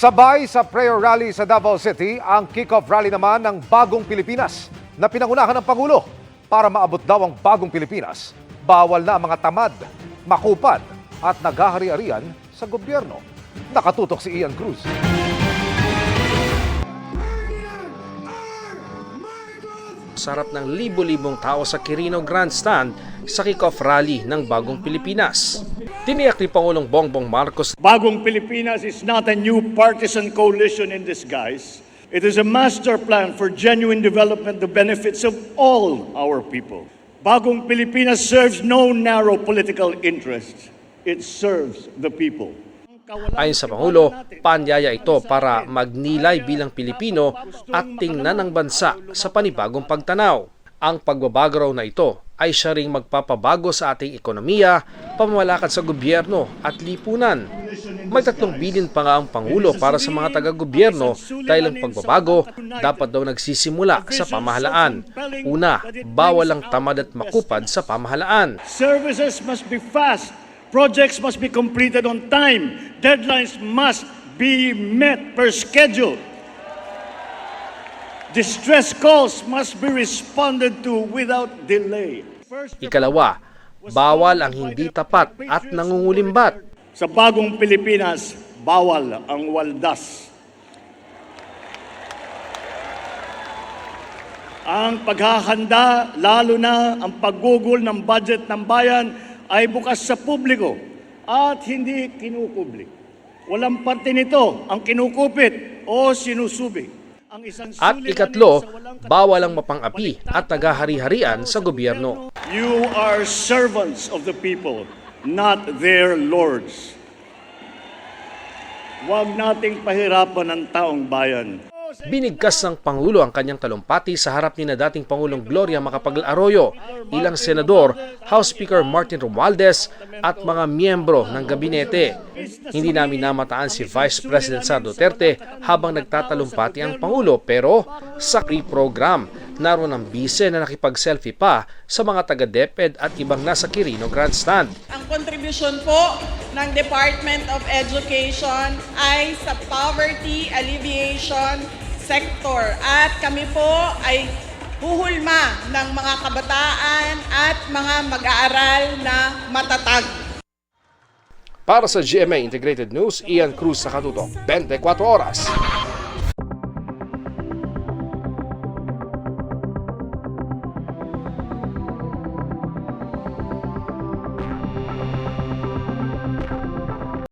Sabay sa prayer rally sa Davao City, ang kick-off rally naman ng Bagong Pilipinas na pinangunahan ng Pangulo. Para maabot daw ang Bagong Pilipinas, bawal na ang mga tamad, makupad at naghahari-harian sa gobyerno. Nakatutok si Ian Cruz. Sarap ng libo-libong tao sa Quirino Grandstand sa kick-off rally ng Bagong Pilipinas. Tiniyak ni Pangulong Bongbong Marcos, Bagong Pilipinas is not a new partisan coalition in disguise. It is a master plan for genuine development, the benefits of all our people. Bagong Pilipinas serves no narrow political interests. It serves the people. ayon sa Pangulo, paanyaya ito para magnilay bilang Pilipino at tingnan ang bansa sa panibagong pagtanaw. Ang pagbabago raw na ito ay siya ring magpapabago sa ating ekonomiya, pamamalakad sa gobyerno at lipunan. May 3 billion pa nga ang Pangulo para sa mga taga-gobyerno dahil ang pagbabago dapat daw nagsisimula sa pamahalaan. Una, bawal ang tamad at makupad sa pamahalaan. Services must be fast. Projects must be completed on time. Deadlines must be met per schedule. Distress calls must be responded to without delay. Ikalawa, bawal ang hindi tapat at nangungulimbat. Sa Bagong Pilipinas, bawal ang waldas. Ang paghahanda, lalo na ang paggugol ng budget ng bayan, ay bukas sa publiko at hindi kinukubli. Walang parte nito ang kinukupit o sinusubig. At ikatlo, bawal ang mapang-api at naghahari-harian sa gobyerno. You are servants of the people, not their lords. Huwag nating pahirapan ang taong bayan. Binigkas ng Pangulo ang kanyang talumpati sa harap ni na dating Pangulong Gloria Macapagal-Arroyo, ilang senador, House Speaker Martin Romualdez at mga miyembro ng gabinete. Hindi namin namataan si Vice President Sara Duterte habang nagtatalumpati ang Pangulo, pero sa pre-program, naroon ang bise na nakipag-selfie pa sa mga taga-DepEd at ibang nasa Quirino Grandstand. Ang kontribusyon po ng Department of Education ay sa poverty alleviation sector at kami po ay huhulma ng mga kabataan at mga mag-aaral na matatag. Para sa GMA Integrated News, Ian Cruz, Nakatutok, 24 Oras.